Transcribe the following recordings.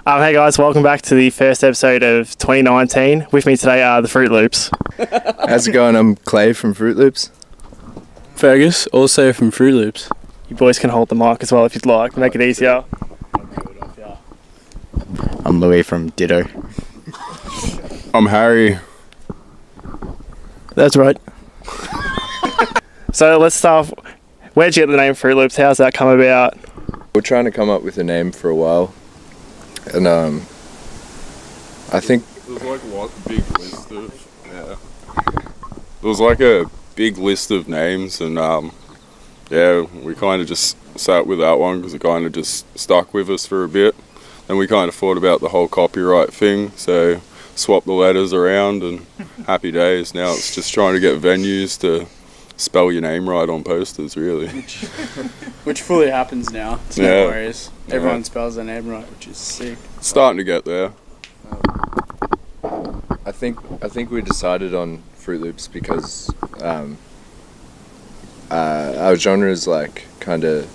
Hey guys, welcome back to the first episode of 2019. With me today are the Froot Luips. How's it going? I'm Clay from Froot Luips. Fergus, also from Froot Luips. You boys can hold the mic as well if you'd like, make it easier. I'm Louis from Ditto. I'm Harry. That's right. So let's start. Where'd you get the name Froot Luips? How's that come about? We're trying to come up with a name for a while. And I think There's like a big list of There was like a big list of names, and we kind of just sat with that one because it kind of just stuck with us for a bit. Then we kind of thought about the whole copyright thing, so swapped the letters around, and happy days. Now it's just trying to get venues to spell your name right on posters, really. Which fully happens now. It's no worries. Everyone spells their name right, which is sick. It's starting to get there. I think we decided on Froot Luips because our genre is like kind of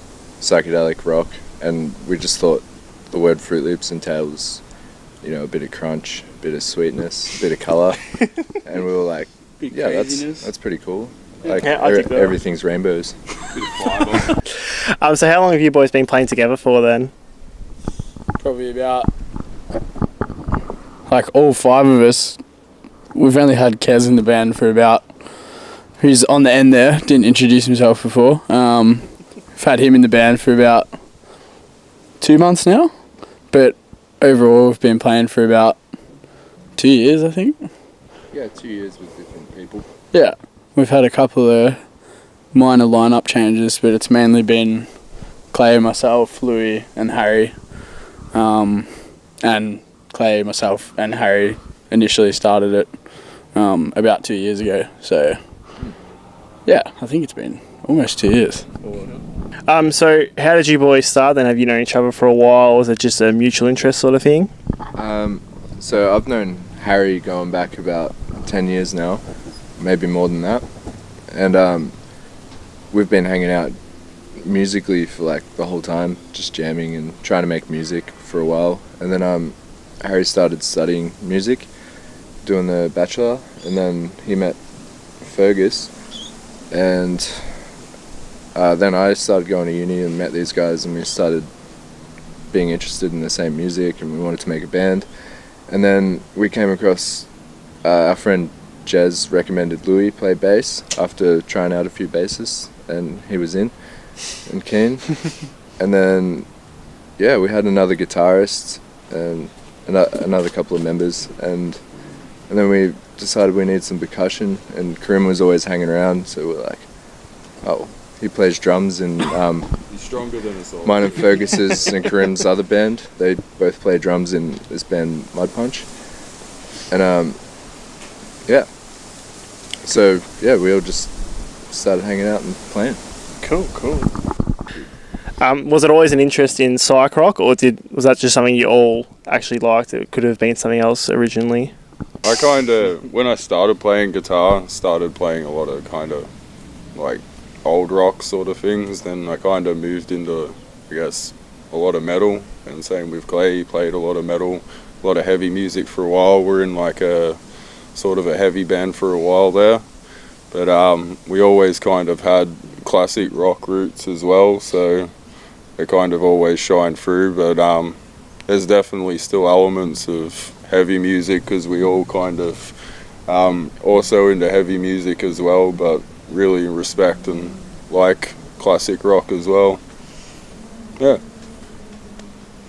psychedelic rock, and we just thought the word Froot Luips entails, a bit of crunch, a bit of sweetness, a bit of color, and we were like, that's pretty cool. Like everything's rainbows. So how long have you boys been playing together for then? Probably about, like, all five of us. We've only had Kez in the band for about, who's on the end there, didn't introduce himself before. We've had him in the band for about 2 months now, but overall we've been playing for about 2 years, I think. Yeah, 2 years with different people. Yeah. We've had a couple of minor lineup changes, but it's mainly been Clay, myself, Louis, and Harry. And Clay, myself, and Harry initially started it about 2 years ago. So, yeah, I think it's been almost 2 years. So how did you boys start then? Have you known each other for a while? Was it just a mutual interest sort of thing? So I've known Harry going back about 10 years now. Maybe more than that, and we've been hanging out musically for like the whole time, just jamming and trying to make music for a while. And then Harry started studying music, doing the bachelor, and then he met Fergus, and then I started going to uni and met these guys, and we started being interested in the same music, and we wanted to make a band. And then we came across our friend Jez recommended Louis play bass after trying out a few bassists, and he was in and keen. And then, we had another guitarist and another couple of members, and then we decided we need some percussion, and Karim was always hanging around, so we're like, oh, he plays drums in He's stronger than us all. mine and Fergus's and Karim's other band. They both play drums in this band Mud Punch, and So, we all just started hanging out and playing. Cool. Was it always an interest in psych-rock, or was that just something you all actually liked? It could have been something else originally. I kind of, when I started playing guitar, started playing a lot of kind of like old rock sort of things. Then I kind of moved into, I guess, a lot of metal. And same with Clay, he played a lot of metal, a lot of heavy music for a while. We're in like a sort of a heavy band for a while there, but we always kind of had classic rock roots as well, so they kind of always shine through. But there's definitely still elements of heavy music because we all kind of also into heavy music as well, but really respect and like classic rock as well.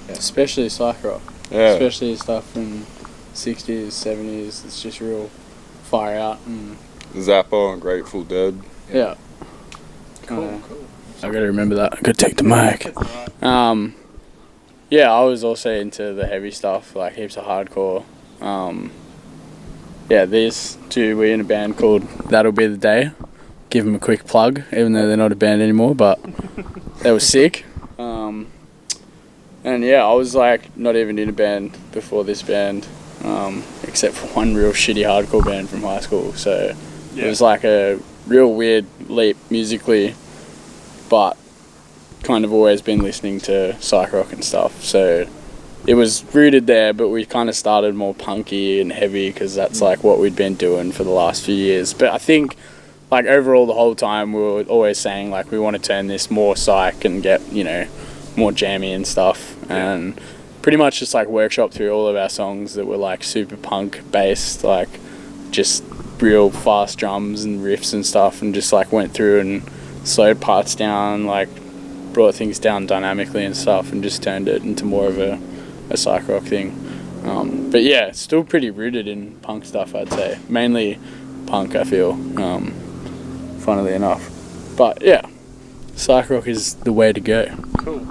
Especially psych-rock. Especially stuff from 60s, 70s, it's just real fire out. And Zappa and Grateful Dead. Yeah. Cool. I gotta remember that. I gotta take the mic. I was also into the heavy stuff, like heaps of hardcore. These two, we're in a band called That'll Be the Day. Give them a quick plug, even though they're not a band anymore, but they were sick. I was like not even in a band before this band, except for one real shitty hardcore band from high school. So it was like a real weird leap musically, but kind of always been listening to psych rock and stuff. So it was rooted there, but we kind of started more punky and heavy because that's like what we'd been doing for the last few years. But I think like overall the whole time we were always saying like we want to turn this more psych and get, you know, more jammy and stuff, and pretty much just like workshop through all of our songs that were like super punk based, like just real fast drums and riffs and stuff, and just like went through and slowed parts down, like brought things down dynamically and stuff, and just turned it into more of a psych-rock thing. But yeah, it's still pretty rooted in punk stuff, I'd say. Mainly punk, I feel, funnily enough. But yeah, psych-rock is the way to go. Cool.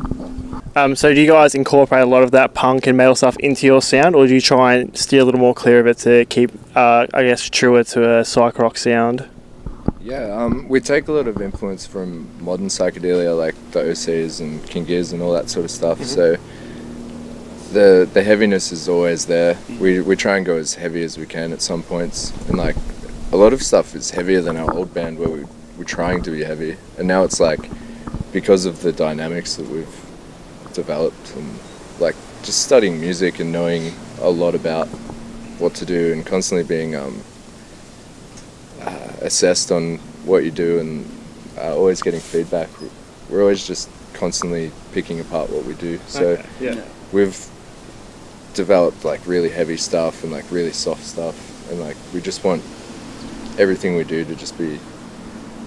So do you guys incorporate a lot of that punk and metal stuff into your sound, or do you try and steer a little more clear of it to keep, I guess, truer to a psych-rock sound? Yeah, we take a lot of influence from modern psychedelia like the OCs and King Giz and all that sort of stuff. So the heaviness is always there. We try and go as heavy as we can at some points, and like a lot of stuff is heavier than our old band where we're trying to be heavy, and now it's like because of the dynamics that we've developed and like just studying music and knowing a lot about what to do and constantly being assessed on what you do and always getting feedback. We're always just constantly picking apart what we do. So we've developed like really heavy stuff and like really soft stuff, and like we just want everything we do to just be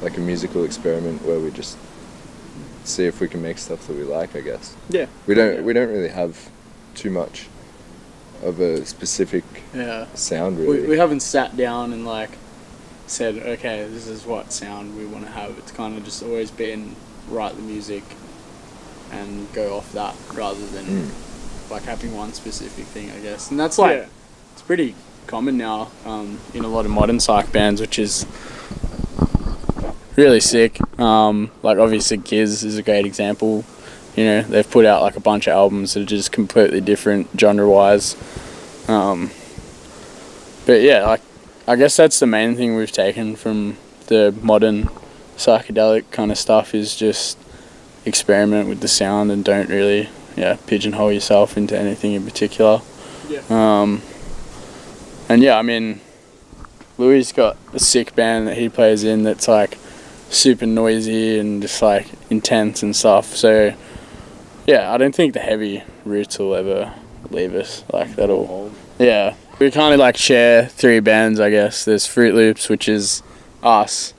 like a musical experiment where we just see if we can make stuff that we like, I guess. Yeah. We don't really have too much of a specific sound really. We haven't sat down and like said, okay, this is what sound we want to have. It's kind of just always been write the music and go off that rather than like having one specific thing, I guess. And that's like it's pretty common now in a lot of modern psych bands, which is really sick. Like obviously Giz is a great example. You know, they've put out like a bunch of albums that are just completely different genre wise. But yeah, like I guess that's the main thing we've taken from the modern psychedelic kind of stuff, is just experiment with the sound and don't really pigeonhole yourself into anything in particular. And yeah, I mean, Louis got a sick band that he plays in that's like super noisy and just like intense and stuff. So yeah, I don't think the heavy roots will ever leave us. Like that'll, we kind of like share three bands, I guess. There's Froot Luips, which is us.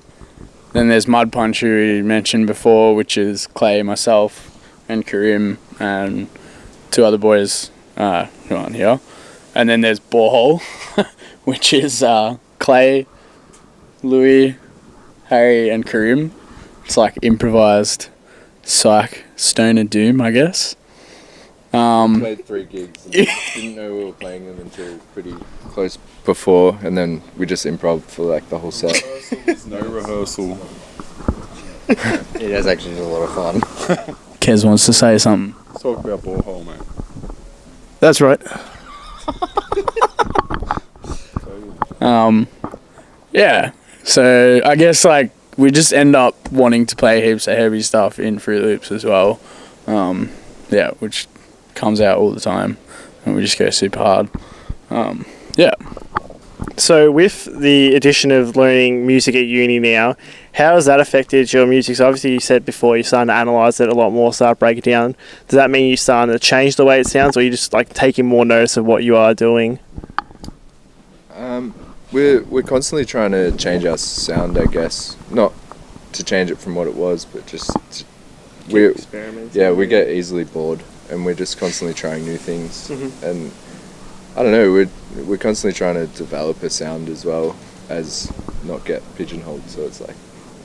Then there's Mud Punch, who we mentioned before, which is Clay, myself, and Karim, and two other boys who aren't here. And then there's Borehole, which is Clay, Louis, Harry, and Karim. It's like improvised psych, stoner doom, I guess. Played 3 gigs and didn't know we were playing them until pretty close before, and then we just improv for like the whole set. No rehearsal. It is actually a lot of fun. Kez wants to say something. Let's talk about Borehole, mate. That's right. Yeah, so I guess like we just end up wanting to play heaps of heavy stuff in Froot Luips as well. Which comes out all the time, and we just go super hard. So with the addition of learning music at uni now, how has that affected your music? So obviously you said before you're starting to analyse it a lot more, start break it down. Does that mean you're starting to change the way it sounds, or you just like taking more notice of what you are doing? We're constantly trying to change our sound, I guess. Not to change it from what it was, but just we get easily bored, and we're just constantly trying new things. And I don't know, we're constantly trying to develop a sound as well as not get pigeonholed. So it's like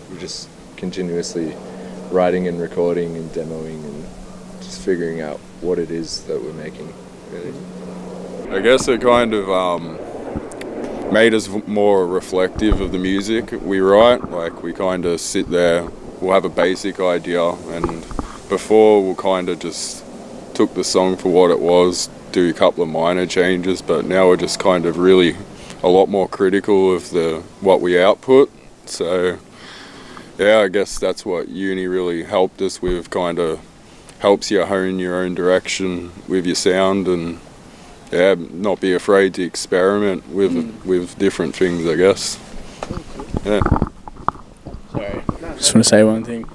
we're just continuously writing and recording and demoing and just figuring out what it is that we're making, really. I guess it kind of made us more reflective of the music we write. Like we kind of sit there, we'll have a basic idea, and before we'll kind of just took the song for what it was, do a couple of minor changes, but now we're just kind of really a lot more critical of what we output. So yeah, I guess that's what uni really helped us with, kind of helps you hone your own direction with your sound, and yeah, not be afraid to experiment with different things, I guess. Yeah. Sorry, just want to say one thing.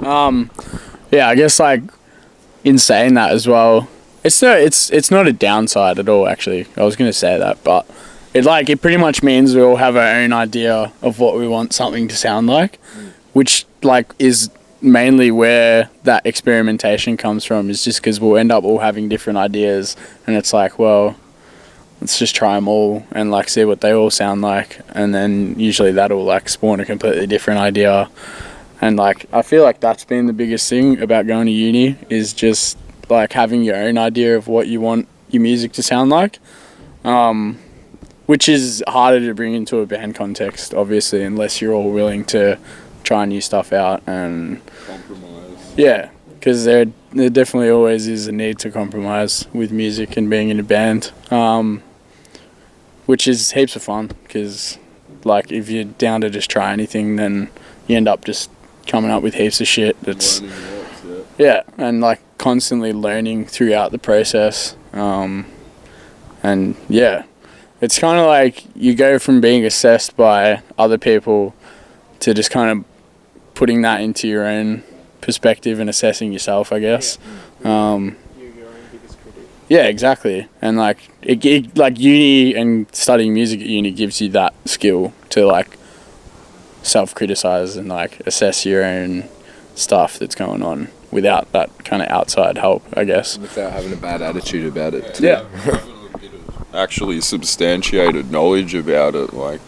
Yeah, I guess like in saying that as well, it's not a downside at all. Actually, I was gonna say that, but it pretty much means we all have our own idea of what we want something to sound like, which like is mainly where that experimentation comes from. Is just because we'll end up all having different ideas, and it's like, well, let's just try them all and like see what they all sound like, and then usually that'll like spawn a completely different idea. And like I feel like that's been the biggest thing about going to uni, is just like having your own idea of what you want your music to sound like, which is harder to bring into a band context, obviously, unless you're all willing to try new stuff out and Compromise. yeah, because there definitely always is a need to compromise with music and being in a band, which is heaps of fun, because like if you're down to just try anything, then you end up just coming up with heaps of shit that's yeah, and like constantly learning throughout the process, and yeah, it's kind of like you go from being assessed by other people to just kind of putting that into your own perspective and assessing yourself, I guess. You're your own biggest critic. Yeah, exactly. And like like uni and studying music at uni gives you that skill to like self-criticize and like assess your own stuff that's going on without that kind of outside help, I guess. Without having a bad attitude about it too. Yeah. Actually substantiated knowledge about it, like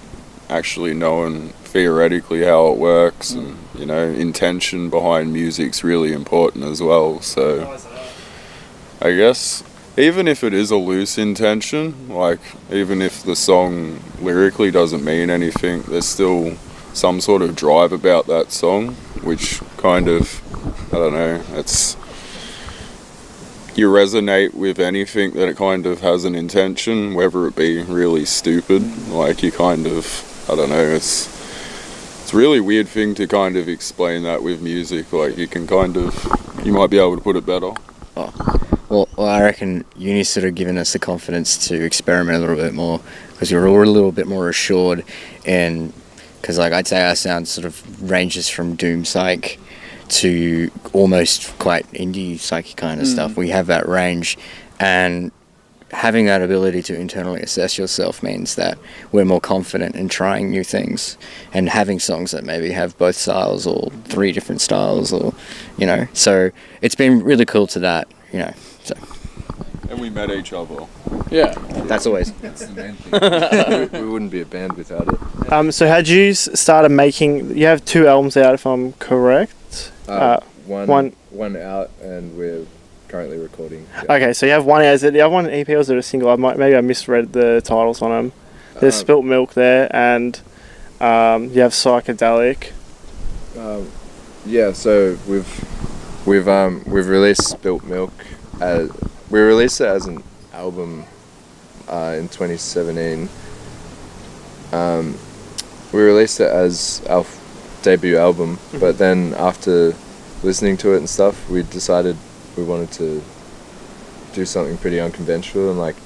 actually knowing theoretically how it works, and you know, intention behind music's really important as well. So I guess even if it is a loose intention, like even if the song lyrically doesn't mean anything, there's still some sort of drive about that song, which kind of, I don't know, it's, you resonate with anything that it kind of has an intention, whether it be really stupid, like you kind of, I don't know, it's a really weird thing to kind of explain that with music, like you can kind of, you might be able to put it better. Well, I reckon uni's sort of given us the confidence to experiment a little bit more, because you're all a little bit more assured, and because like I'd say our sound sort of ranges from doom psych to almost quite indie psych kind of stuff. We have that range, and having that ability to internally assess yourself means that we're more confident in trying new things and having songs that maybe have both styles or 3 different styles, or you know, so it's been really cool to that, you know. So And we met each other. Yeah. that's always That's the main thing. we wouldn't be a band without it. So had you started making? You have 2 albums out, if I'm correct. One out, and we're currently recording. Yeah. Okay, so you have one. Is it the other one an EP, or is it a single? Maybe I misread the titles on them. There's Spilt Milk there, and you have Psychedelic. Yeah, so we've released Spilt Milk. We released it as an album in 2017. We released it as our debut album, but then after listening to it and stuff, we decided we wanted to do something pretty unconventional and like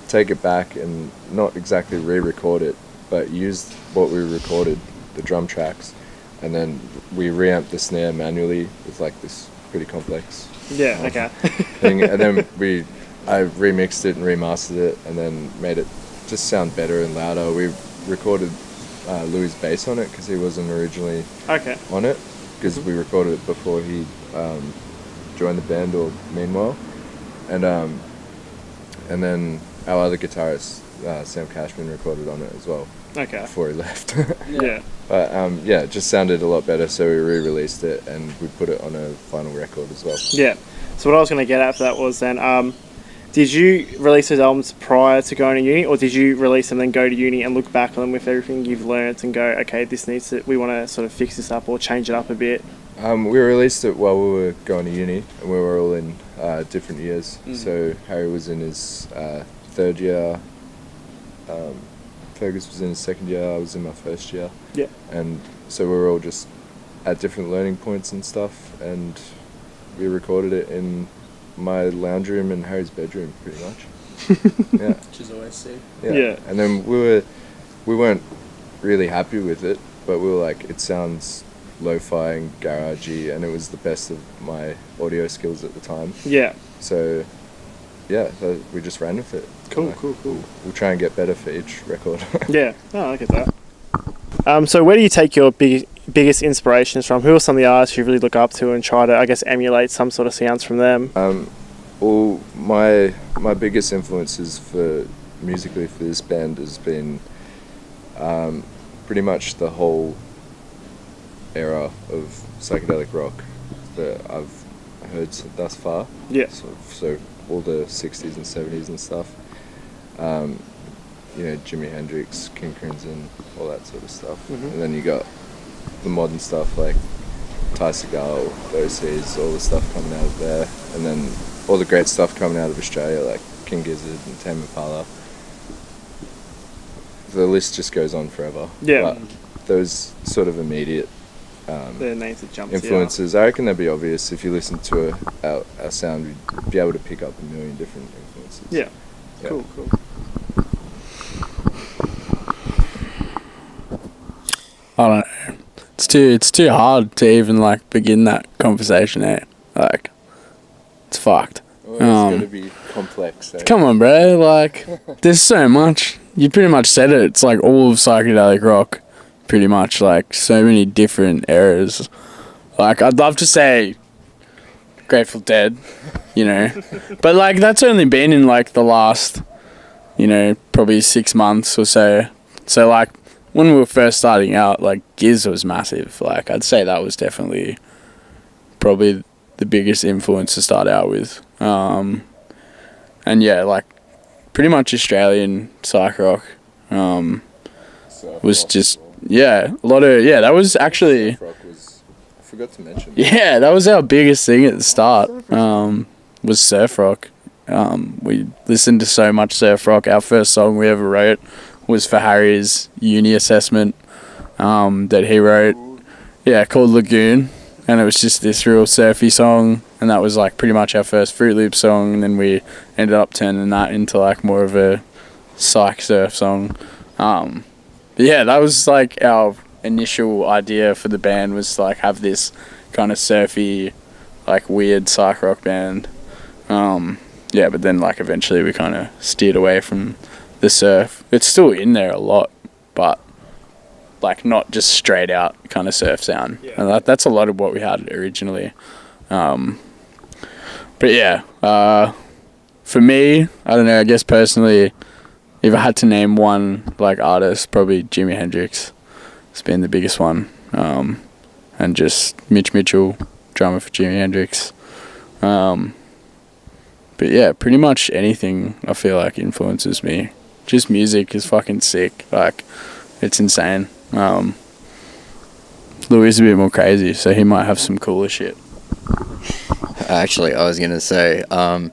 take it back and not exactly re-record it, but use what we recorded, the drum tracks, and then we reamped the snare manually with like this pretty complex Yeah. Okay. thing, and then I remixed it and remastered it, and then made it just sound better and louder. We recorded Louis' bass on it because he wasn't originally Okay. on it, because we recorded it before he joined the band, or meanwhile, and then our other guitarist Sam Cashman recorded on it as well Okay. before he left. Yeah. But yeah, it just sounded a lot better, so we re-released it and we put it on a final record as well. Yeah. So what I was going to get at for that was then, did you release those albums prior to going to uni, or did you release them and then go to uni and look back on them with everything you've learned and go, okay, we want to sort of fix this up or change it up a bit? We released it while we were going to uni, and we were all in different years. So Harry was in his 3rd year, Fergus was in his 2nd year, I was in my 1st year. Yeah. And so we were all just at different learning points and stuff, and we recorded it in my lounge room and Harry's bedroom, pretty much. Yeah. Which is always sick. Yeah. And then we weren't really happy with it, but we were like, it sounds lo-fi and garagey, and it was the best of my audio skills at the time. Yeah. So, yeah, we just ran with it. Cool, Like, cool. We'll try and get better for each record. Yeah. Oh, I get that. So where do you take your biggest inspirations from? Who are some of the artists you really look up to and try to, I guess, emulate some sort of sounds from them? Well, my biggest influences for musically for this band has been pretty much the whole era of psychedelic rock that I've heard thus far. Yeah. So all the 60s and 70s and stuff. You know, Jimi Hendrix, King Crimson, all that sort of stuff. Mhm. And then you got the modern stuff like Ty Segall, OCs, all the stuff coming out of there. And then all the great stuff coming out of Australia like King Gizzard and Tame Impala. The list just goes on forever. Yeah. But those sort of immediate The names that jump influences, I reckon they'd be obvious if you listen to our sound, you'd be able to pick up a million different influences. Yeah. Yeah. Cool. I don't know. It's too hard to even like begin that conversation there. Like, it's fucked. Well, it's going to be complex. Eh? Come on, bro. Like, there's so much. You pretty much said it. It's like all of psychedelic rock, pretty much. Like, so many different eras. Like, I'd love to say Grateful Dead, you know. But, like, that's only been in, like, the last, you know, probably 6 months or so. So, like, when we were first starting out, like, Giz was massive. Like, I'd say that was definitely probably the biggest influence to start out with. And yeah, like, pretty much Australian psych rock was just, yeah, a lot of, yeah, that was actually, I forgot to mention. yeah, that was our biggest thing at the start, was surf rock. We listened to so much surf rock. Our first song we ever wrote was for Harry's uni assessment that he wrote, yeah, called Lagoon, and it was just this real surfy song, and that was like pretty much our first Froot Luip song, and then we ended up turning that into like more of a psych surf song. But yeah, that was like our initial idea for the band, was like have this kind of surfy, like weird psych rock band. Yeah, but then like eventually we kind of steered away from the surf. It's still in there a lot, but like not just straight out kind of surf sound. Yeah. And that's a lot of what we had originally. But yeah, for me, I don't know, I guess personally, if I had to name one like artist, probably Jimi Hendrix. It's been the biggest one. And just Mitch Mitchell, drummer for Jimi Hendrix. But yeah, pretty much anything I feel like influences me. Just music is fucking sick. Like, it's insane. Louis is a bit more crazy, so he might have some cooler shit. Actually, I was going to say, I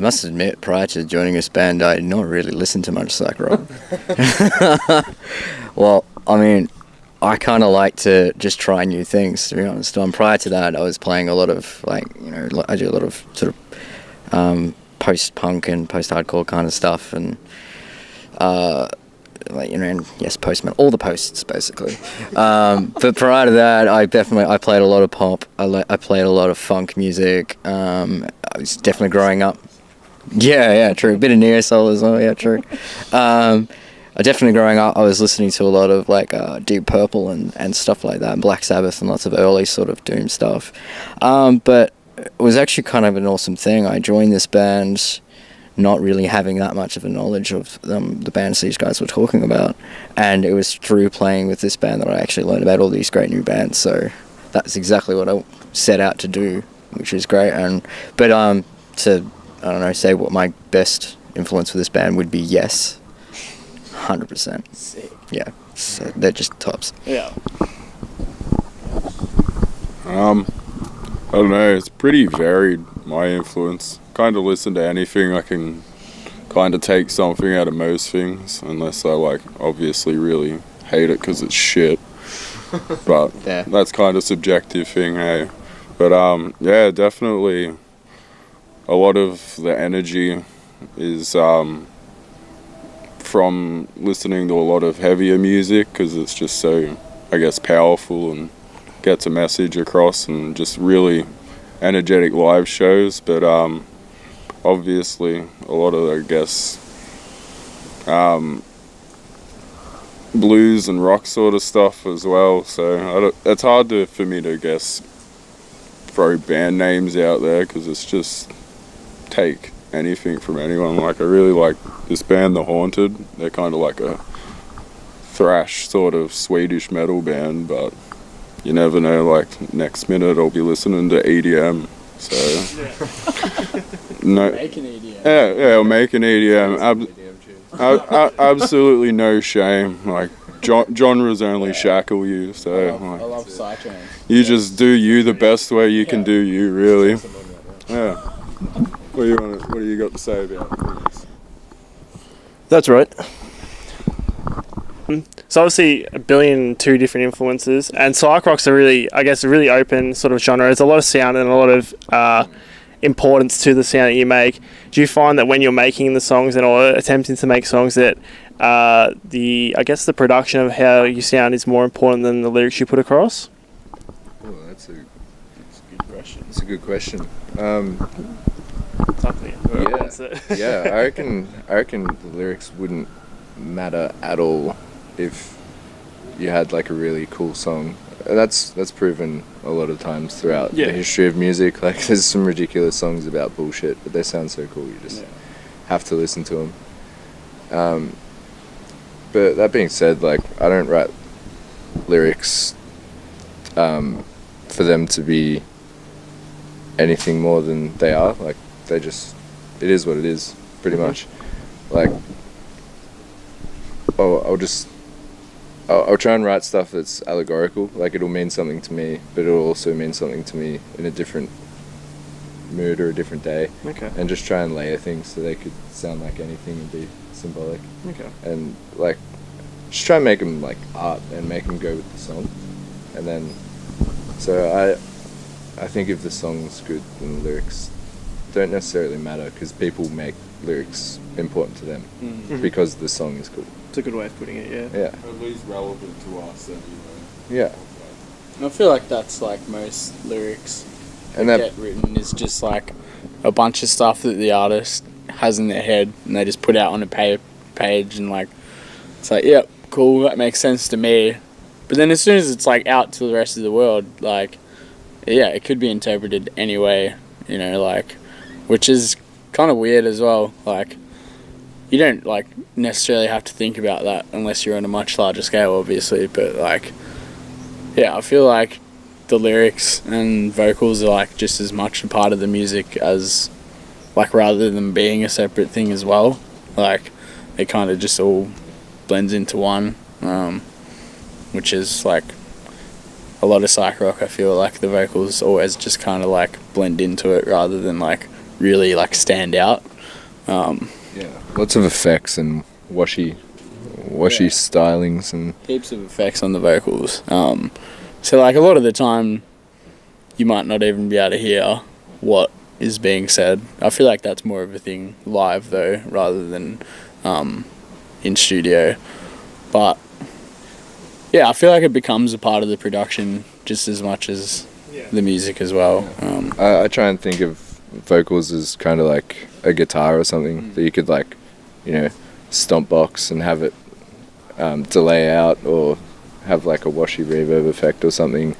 must admit, prior to joining this band, I did not really listen to much psych rock. Well, I mean, I kind of like to just try new things, to be honest. Prior to that, I was playing a lot of, like, you know, I do a lot of sort of post-punk and post-hardcore kind of stuff, and like, you know, and yes, postman, all the posts basically. But prior to that, I played a lot of pop. I played a lot of funk music. I was definitely growing up. Yeah, true. A bit of neo soul as well. Yeah, true. I definitely growing up, I was listening to a lot of like Deep Purple and stuff like that, and Black Sabbath and lots of early sort of doom stuff. But it was actually kind of an awesome thing. I joined this band not really having that much of a knowledge of the bands these guys were talking about, and it was through playing with this band that I actually learned about all these great new bands. So that's exactly what I set out to do, which is great. But to, I don't know, say what my best influence for this band would be, Yes, 100%. Sick. Yeah, so they're just tops. Yeah. I don't know, it's pretty varied, my influence. Kind of listen to anything. I can kind of take something out of most things, unless I, like, obviously really hate it because it's shit. But Yeah. that's kind of subjective thing, hey. But, yeah, definitely a lot of the energy is from listening to a lot of heavier music, because it's just so, I guess, powerful and gets a message across, and just really energetic live shows. But obviously a lot of, I guess, blues and rock sort of stuff as well. So it's hard for me to guess, throw band names out there, because it's just take anything from anyone. Like, I really like this band, The Haunted. They're kind of like a thrash sort of Swedish metal band, but you never know, like next minute I'll be listening to EDM. So no, Making EDM. yeah, I'll make an EDM. Absolutely no shame. Like, genres only shackle you. So I love psych-rock. you just do you the best way you can do you, really. Yeah. What do you got to say about this? That's right. So obviously a billion two different influences, and psych-rock's a really, I guess, a really open sort of genre. There's a lot of sound and a lot of importance to the sound that you make. Do you find that when you're making the songs and or attempting to make songs that I guess the production of how you sound is more important than the lyrics you put across? Oh, that's a good question. It's a good question. Yeah, I reckon the lyrics wouldn't matter at all if you had like a really cool song. That's proven a lot of times throughout the history of music. Like, there's some ridiculous songs about bullshit, but they sound so cool. You just have to listen to them. But that being said, like, I don't write lyrics for them to be anything more than they are. Like, it is what it is, pretty much. Like, I'll try and write stuff that's allegorical. Like, it'll mean something to me, but it'll also mean something to me in a different mood or a different day. Okay. And just try and layer things so they could sound like anything and be symbolic. Okay. And, like, just try and make them like art and make them go with the song. And then, so I think if the song's good, then the lyrics don't necessarily matter, because people make lyrics important to them because the song is cool. It's a good way of putting it, yeah. Yeah. At least relevant to us anyway. Yeah. I feel like that's like most lyrics And that that get written is just like a bunch of stuff that the artist has in their head, and they just put out on a page, and like it's like, yep, cool, that makes sense to me. But then as soon as it's like out to the rest of the world, like, yeah, it could be interpreted anyway, you know, like, which is kind of weird as well. Like, you don't like necessarily have to think about that unless you're on a much larger scale, obviously. But like, yeah, I feel like the lyrics and vocals are like just as much a part of the music as, like, rather than being a separate thing as well. Like, it kind of just all blends into one, which is like a lot of psych rock. I feel like the vocals always just kind of like blend into it rather than like really like stand out. yeah, lots of effects and washy stylings and Heaps of effects on the vocals. So like a lot of the time you might not even be able to hear what is being said. I feel like that's more of a thing live though, rather than in studio. But yeah, I feel like it becomes a part of the production just as much as the music as well. I try and think of vocals as kind of like a guitar or something that you could, like, you know, stomp box and have it delay out, or have like a washy reverb effect or something,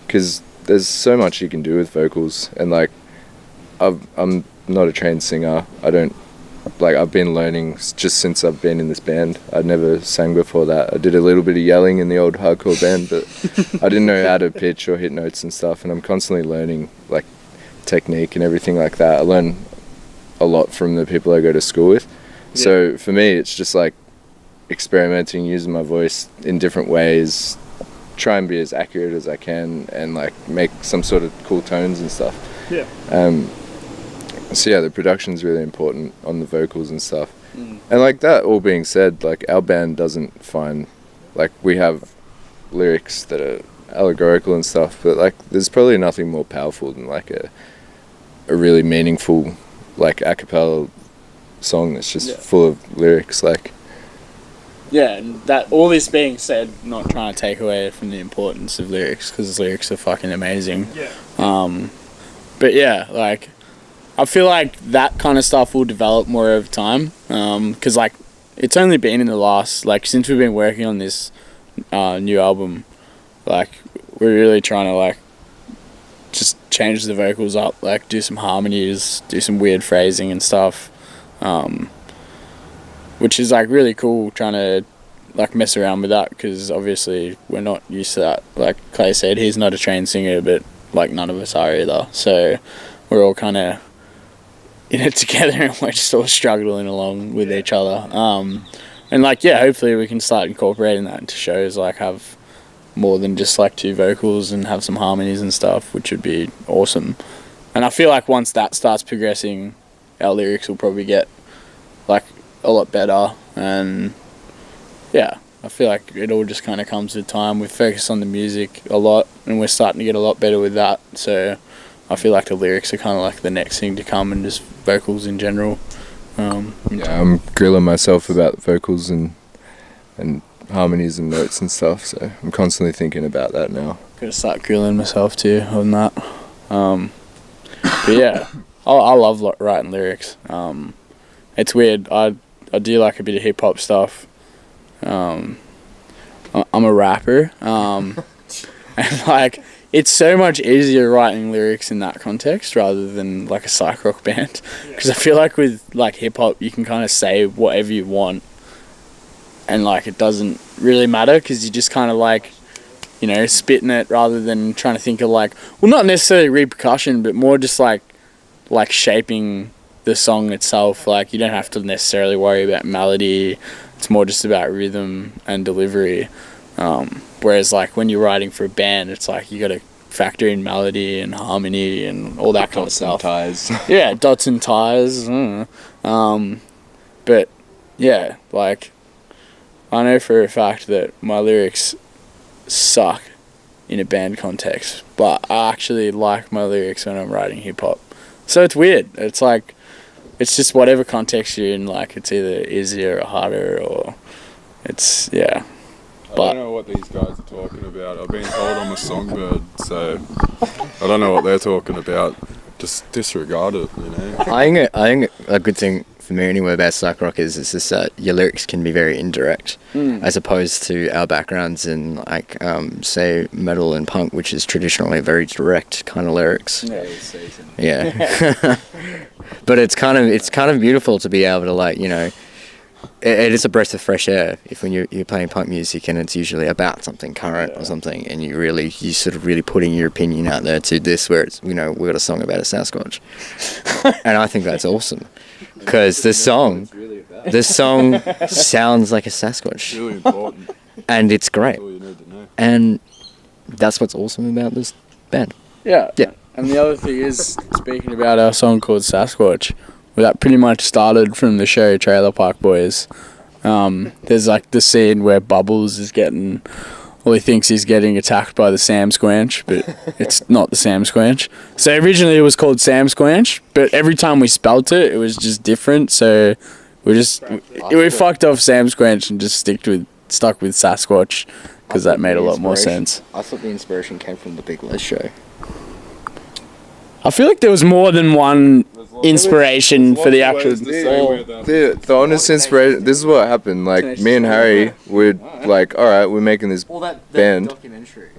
because there's so much you can do with vocals. And like, I'm not a trained singer. I've been learning just since I've been in this band. I'd never sang before that. I did a little bit of yelling in the old hardcore band, but I didn't know how to pitch or hit notes and stuff, and I'm constantly learning like technique and everything like that. I learn a lot from the people I go to school with. Yeah. So for me, it's just like experimenting, using my voice in different ways, try and be as accurate as I can, and like make some sort of cool tones and stuff. Yeah. So yeah, the production's really important on the vocals and stuff. And like that all being said, like our band doesn't find, like, we have lyrics that are allegorical and stuff, but like there's probably nothing more powerful than like a a really meaningful, like, a cappella song that's just Yeah. full of lyrics. Like, Yeah, and that all this being said, not trying to take away from the importance of lyrics, because lyrics are fucking amazing. Yeah. But yeah, like, I feel like that kind of stuff will develop more over time, because like, it's only been in the last, like, since we've been working on this new album, like, we're really trying to, like, just change the vocals up, like, do some harmonies, do some weird phrasing and stuff, which is, like, really cool, trying to, like, mess around with that, because obviously we're not used to that. Like Clay said, he's not a trained singer, but, like, none of us are either, so we're all kind of in it together, and we're just all struggling along with each other. And, like, yeah, hopefully we can start incorporating that into shows, like, have more than just, like, 2 vocals and have some harmonies and stuff, which would be awesome. And I feel like once that starts progressing, our lyrics will probably get, like, a lot better. And yeah, I feel like it all just kind of comes with time. We focus on the music a lot, and we're starting to get a lot better with that. So I feel like the lyrics are kind of like the next thing to come, and just vocals in general. yeah, I'm grilling myself about vocals and harmonies and notes and stuff, so I'm constantly thinking about that now. Gotta start grilling myself too on that. But yeah, I love writing lyrics. It's weird. I do like a bit of hip hop stuff. I'm a rapper, and like, it's so much easier writing lyrics in that context rather than like a psych-rock band, because I feel like with like hip hop you can kind of say whatever you want, and like it doesn't really matter, because you just kind of like, you know, spitting it rather than trying to think of like, well, not necessarily repercussion, but more just like shaping the song itself. Like, you don't have to necessarily worry about melody. It's more just about rhythm and delivery. Whereas like when you're writing for a band, it's like you got to factor in melody and harmony and all that kind of stuff. Dots and ties. Yeah, dots and ties. But yeah, like, I know for a fact that my lyrics suck in a band context, but I actually like my lyrics when I'm writing hip hop. So it's weird. It's like, it's just whatever context you're in, like, it's either easier or harder, or it's, yeah. I don't know what these guys are talking about. I've been told I'm a songbird, so I don't know what they're talking about. Just disregard it, you know. I think a good thing for me anyway about psych-rock is just that your lyrics can be very indirect, as opposed to our backgrounds in, like, say, metal and punk, which is traditionally very direct kind of lyrics. Yeah. But it's kind of beautiful to be able to, like, you know, it is a breath of fresh air if when you're playing punk music and it's usually about something current or something, and you sort of really putting your opinion out there, to this where it's, you know, we've got a song about a Sasquatch. And I think that's awesome, because this song sounds like a Sasquatch. It's really important. And it's great. That's all you need to know. And that's what's awesome about this band. Yeah. Yeah. And the other thing is, speaking about our song called Sasquatch, well, that pretty much started from the show Trailer Park Boys. There's like the scene where Bubbles is getting, well, he thinks he's getting attacked by the Sam Squanch, but it's not the Sam Squanch. So originally it was called Sam Squanch, but every time we spelt it, it was just different. So we fucked off Sam Squanch and just stuck with Sasquatch, because that made a lot more sense. I thought the inspiration came from the Big Les show. I feel like there was more than one inspiration for the actual. The honest inspiration, this is what happened. Like, me and Harry would, like, alright, we're making this band,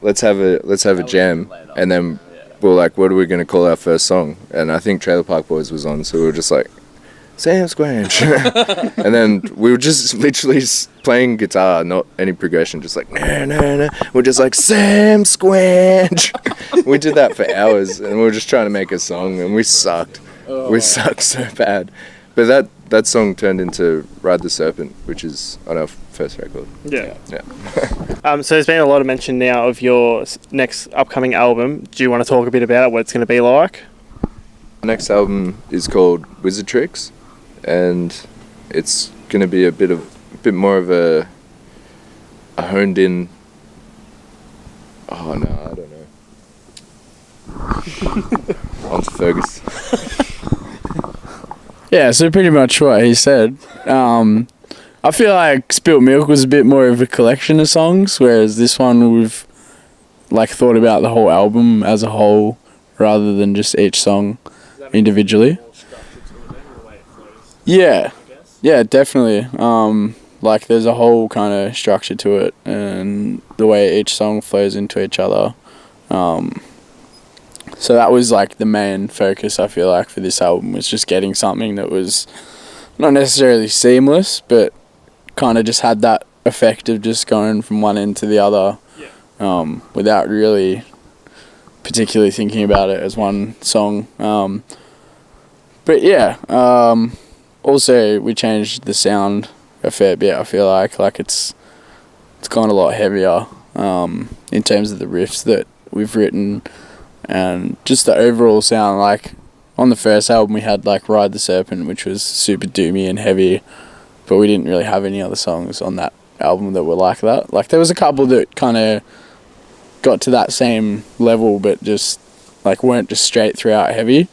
let's have a jam, and then we're like, what are we going to call our first song? And I think Trailer Park Boys was on, so we were just like, Sam Squanch. And then we were just literally playing guitar, not any progression, just like, nah. We're just like, Sam Squanch. We did that for hours, and we were just trying to make a song, and we sucked. We sucked so bad. But that song turned into Ride the Serpent, which is on our first record. Yeah. Yeah. So there's been a lot of mention now of your next upcoming album. Do you want to talk a bit about it, what it's going to be like? The next album is called Wizard Tricks, and it's going to be a bit more of a honed in. Oh no, I don't know. On to Fergus. Yeah, so pretty much what he said. I feel like Spilt Milk was a bit more of a collection of songs, whereas this one we've like thought about the whole album as a whole rather than just each song individually. Yeah, yeah, definitely. Like there's a whole kind of structure to it, and the way each song flows into each other. So that was like the main focus, I feel like, for this album, was just getting something that was not necessarily seamless, but kind of just had that effect of just going from one end to the other, without really particularly thinking about it as one song. But yeah, also we changed the sound a fair bit. I feel like it's gone a lot heavier in terms of the riffs that we've written, and just the overall sound. Like on the first album we had like Ride the Serpent, which was super doomy and heavy, but we didn't really have any other songs on that album that were like that. Like there was a couple that kind of got to that same level, but just like weren't just straight throughout heavy.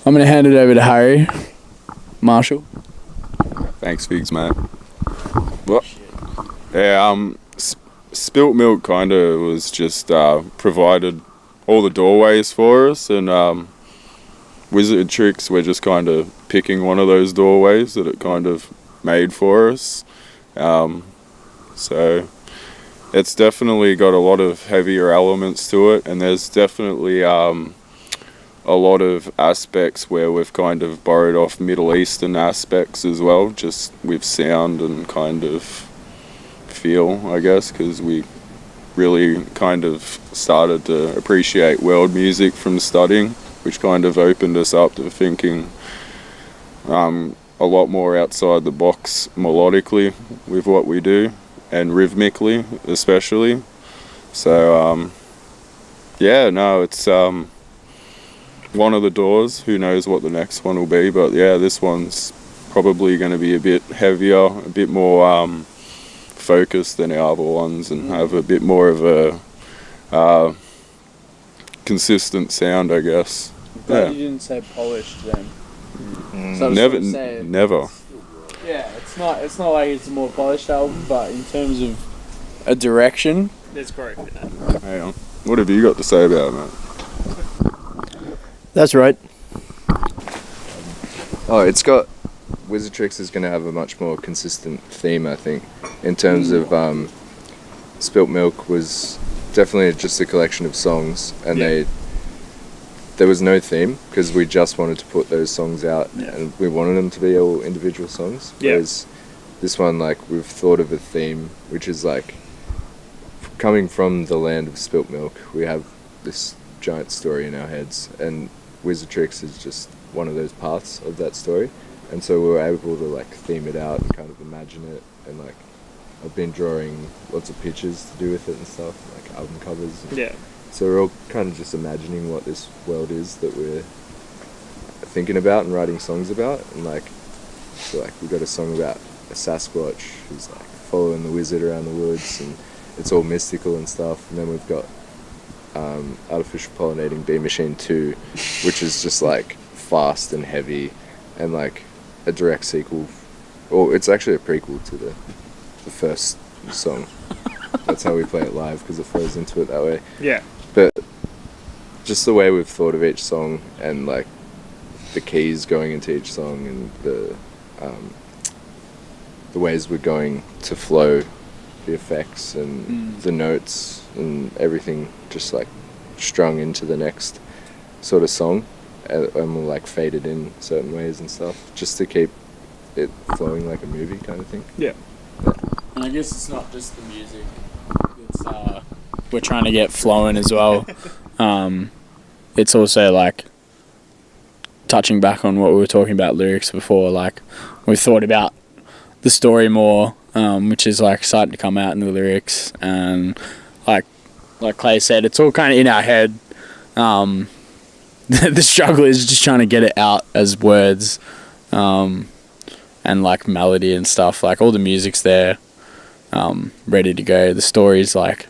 I'm gonna hand it over to Harry. Marshall. Thanks, Figs, mate. Well, yeah, Spilt Milk kind of was just provided all the doorways for us, and Wizard Tricks, we're just kind of picking one of those doorways that it kind of made for us. So it's definitely got a lot of heavier elements to it, and there's definitely a lot of aspects where we've kind of borrowed off Middle Eastern aspects as well, just with sound and kind of feel, I guess, because we really kind of started to appreciate world music from studying, which kind of opened us up to thinking a lot more outside the box melodically with what we do, and rhythmically especially. So yeah, no, it's one of the doors. Who knows what the next one will be, but yeah, this one's probably going to be a bit heavier, a bit more focused than our other ones, and have a bit more of a consistent sound, I guess. Yeah. You didn't say polished then. So Never. Yeah, it's not like it's a more polished album, but in terms of a direction, There's growth. Hang on. What have you got to say about it, mate? That's right. Oh, it's got... Wizard Tricks is going to have a much more consistent theme, I think, in terms of Spilt Milk was definitely just a collection of songs, and there was no theme because we just wanted to put those songs out, and we wanted them to be all individual songs. Whereas this one, like, we've thought of a theme, which is like coming from the land of Spilt Milk. We have this giant story in our heads, and Wizard Tricks is just one of those paths of that story. And so we were able to like theme it out and kind of imagine it, and like I've been drawing lots of pictures to do with it and stuff, like album covers. Yeah. So we're all kind of just imagining what this world is that we're thinking about and writing songs about, and like, so like we got a song about a Sasquatch who's like following the wizard around the woods, and it's all mystical and stuff. And then we've got Artificial Pollinating Bee Machine 2, which is just like fast and heavy, and like a direct sequel, or it's actually a prequel to the first song. That's how we play it live, because it flows into it that way. Yeah. But just the way we've thought of each song, and like the keys going into each song, and the ways we're going to flow, the effects and the notes and everything, just like strung into the next sort of song. And we'll like fade it in certain ways and stuff, just to keep it flowing like a movie kind of thing. Yeah. and I guess it's not just the music. It's we're trying to get flowing as well. It's also like touching back on what we were talking about lyrics before. Like we've thought about the story more, which is like starting to come out in the lyrics, and like Clay said, it's all kind of in our head. The struggle is just trying to get it out as words, and like melody and stuff. Like all the music's there, ready to go. The story's like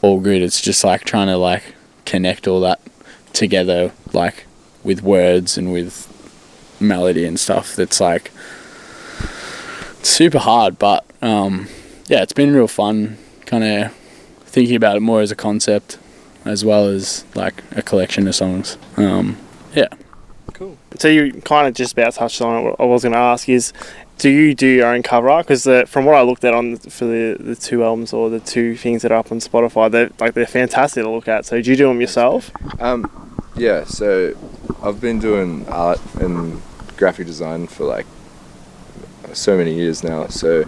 all good. It's just like trying to like connect all that together, like with words and with melody and stuff. That's like super hard, but yeah, it's been real fun kind of thinking about it more as a concept as well as like a collection of songs. Yeah. Cool. So you kind of just about touched on it. What I was going to ask is, do you do your own cover art? Because from what I looked at on for the two albums or the two things that are up on Spotify, they're fantastic to look at. So do you do them yourself? Yeah, so I've been doing art and graphic design for like so many years now. So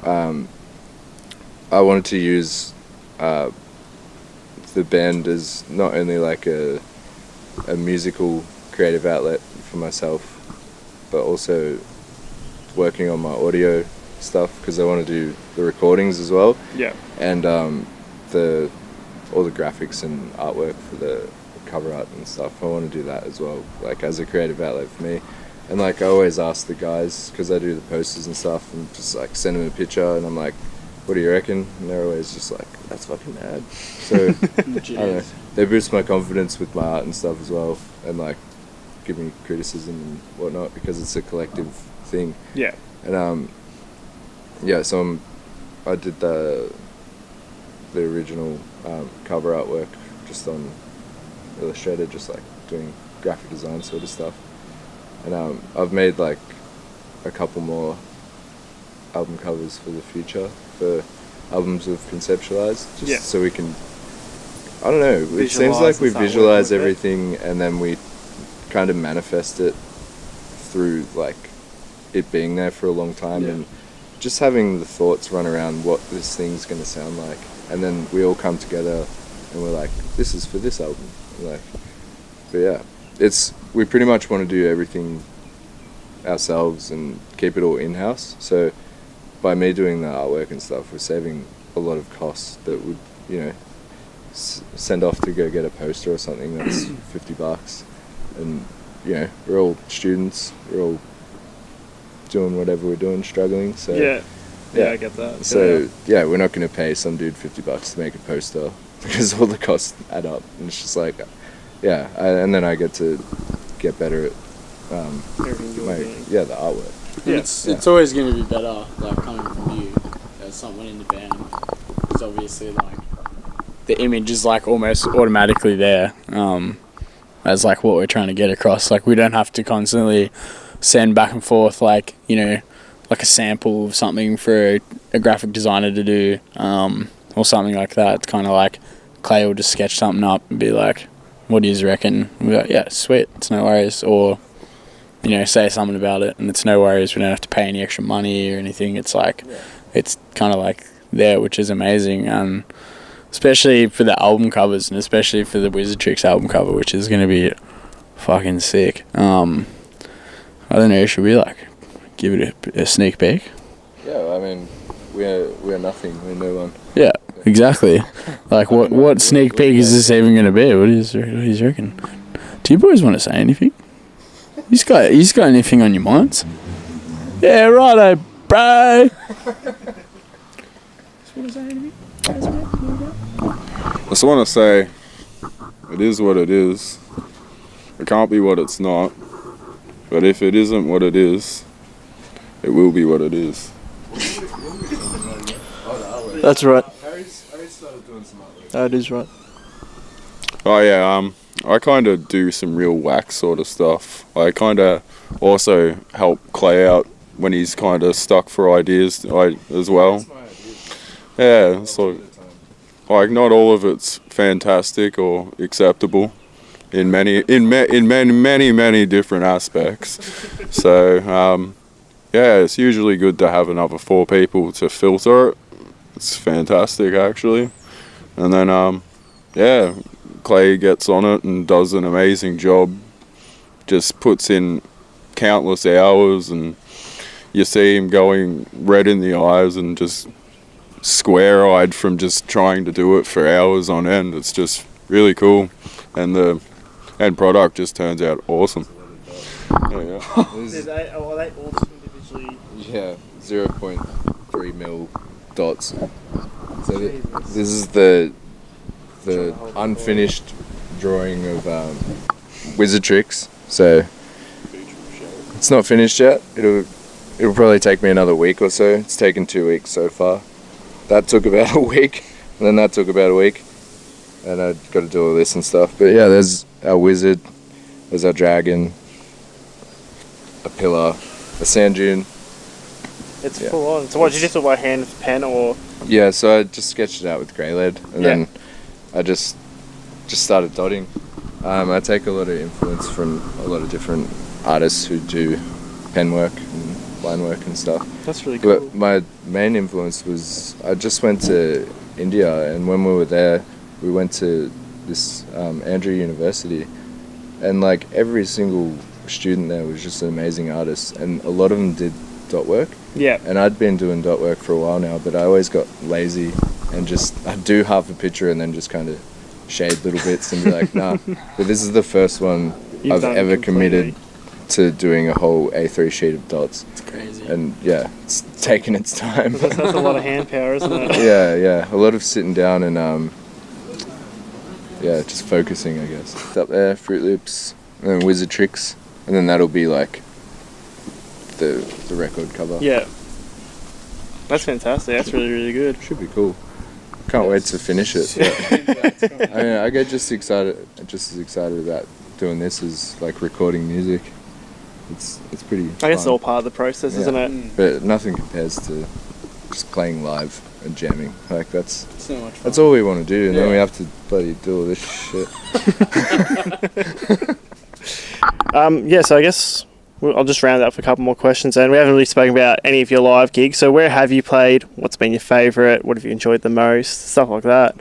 I wanted to use the band as not only like a musical creative outlet for myself, but also working on my audio stuff, because I want to do the recordings as well. Yeah. And all the graphics and artwork for the cover art and stuff, I want to do that as well, like as a creative outlet for me. And like I always ask the guys, because I do the posters and stuff, and just like send them a picture and I'm like, what do you reckon? And they're always just like, that's fucking mad. So I don't know, they boost my confidence with my art and stuff as well, and like give me criticism and whatnot, because it's a collective thing. Yeah. And yeah, so I did the original cover artwork just on Illustrator, just like doing graphic design sort of stuff. And I've made like a couple more album covers for the future, for albums we've conceptualized, just so we can, I don't know, it seems like we visualize everything and then we kind of manifest it through like it being there for a long time, and just having the thoughts run around what this thing's going to sound like, and then we all come together and we're like, this is for this album. Like, but yeah, we pretty much want to do everything ourselves and keep it all in-house. So by me doing the artwork and stuff, we're saving a lot of costs that would, you know, send off to go get a poster or something that's $50. And, you know, we're all students, we're all doing whatever we're doing, struggling. So yeah, I get that. So yeah, we're not going to pay some dude $50 to make a poster, because all the costs add up, and it's just like, yeah, and then I get to get better at the artwork. Yeah. It's always going to be better, like, coming from you as someone in the band, because obviously, like, the image is, like, almost automatically there, as, like, what we're trying to get across. Like, we don't have to constantly send back and forth, like, you know, like a sample of something for a graphic designer to do, or something like that. It's kind of like Clay will just sketch something up and be like, what do you reckon? And we're like, yeah, sweet, it's no worries. Or, you know, say something about it and it's no worries, we don't have to pay any extra money or anything. It's like, it's kind of like there, which is amazing. And especially for the album covers, and especially for the Wizard Tricks album cover, which is going to be fucking sick. I don't know, should we like give it a sneak peek? Yeah, I mean, we're nothing, we're no one. Yeah, exactly. Like, what sneak peek is this even going to be? What do you reckon? Do you boys want to say anything? You got anything on your minds? Yeah, righto, bro. I just want to say, it is what it is. It can't be what it's not. But if it isn't what it is, it will be what it is. That's right. Harry started doing some artwork. That is right. Oh yeah, I kind of do some real whack sort of stuff. I kind of also help Clay out when he's kind of stuck for ideas as well. Yeah, so like not all of it's fantastic or acceptable in many different aspects. So yeah, it's usually good to have another 4 people to filter it. It's fantastic actually. And then yeah, Clay gets on it and does an amazing job. Just puts in countless hours, and you see him going red in the eyes and just square-eyed from just trying to do it for hours on end. It's just really cool, and the end product just turns out awesome. Yeah. Are they all individually? Yeah, 0.3 mil dots. So this is the unfinished drawing of wizard tricks. So it's not finished yet. It'll probably take me another week or so. It's taken 2 weeks so far. That took about a week, and then that took about a week, and I got to do all this and stuff. But yeah, there's our wizard, there's our dragon, a pillar, a sand dune. It's full on. So what, did you just do by hand with pen or? Yeah, so I just sketched it out with grey lead, and then I just started dotting. I take a lot of influence from a lot of different artists who do pen work and line work and stuff. That's really cool. But my main influence was I just went to India, and when we were there, we went to this Andrew University, and like every single student there was just an amazing artist, and a lot of them did dot work. Yeah. And I'd been doing dot work for a while now, but I always got lazy and I'd do half a picture and then just kind of shade little bits and be like, nah. But this is the first one I've ever committed to doing a whole A3 sheet of dots. It's crazy. And yeah, it's taken its time. That's a lot of hand power, isn't it? Yeah. A lot of sitting down and just focusing, I guess. It's up there, Froot Luips, and then wizard tricks, and then that'll be like the record cover. Yeah. That's fantastic. That's really, really good. Should be cool. Can't wait to finish it. I get just as excited about doing this as like recording music. It's pretty I guess it's fun. all part of the process, isn't it? But nothing compares to just playing live and jamming. Like that's So much fun. that's all we want to do, and then we have to bloody do all this shit. So I guess I'll just round up for a couple more questions. And we haven't really spoken about any of your live gigs. So where have you played? What's been your favourite? What have you enjoyed the most? Stuff like that.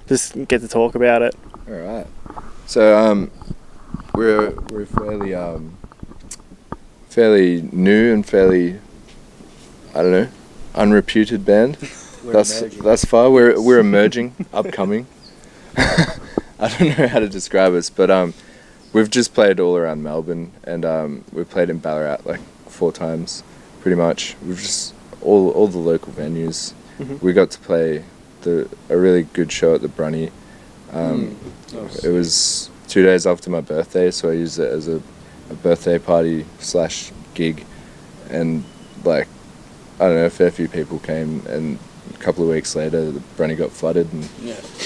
Just get to talk about it. All right. So we're fairly new and fairly, I don't know, unreputed band. Thus far, we're emerging, upcoming. I don't know how to describe us, but we've just played all around Melbourne, and we've played in Ballarat like 4 times, pretty much. We've just all the local venues. Mm-hmm. We got to play a really good show at the Brunny. It was 2 days after my birthday, so I used it as a birthday party / gig, and like I don't know, a fair few people came, and a couple of weeks later the Brunny got flooded, and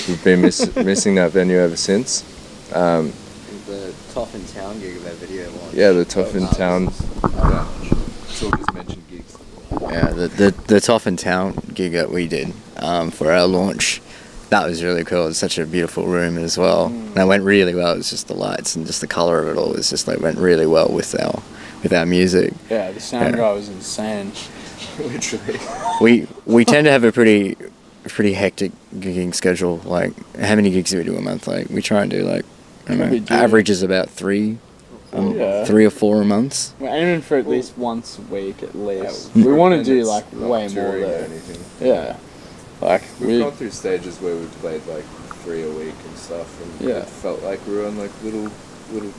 we've been missing that venue ever since. The Tough in Town gig of that video launch. Yeah, the Tough in Town. It's all just mentioned gigs. Yeah, the Tough in Town gig that we did for our launch, that was really cool. It's such a beautiful room as well. And that went really well. It was just the lights and just the colour of it all. It's just like went really well with our music. Yeah, the sound guy was insane. Literally. We tend to have a pretty hectic gigging schedule. Like, how many gigs do we do a month? Like, we try and do like, I don't know, average is about 3 or 4 a month. We're aiming for at least once a week at least. We want to do like way more or though. anything. Yeah. Like We've gone through stages where we've played like 3 a week and stuff, and Yeah. it felt like we were on like little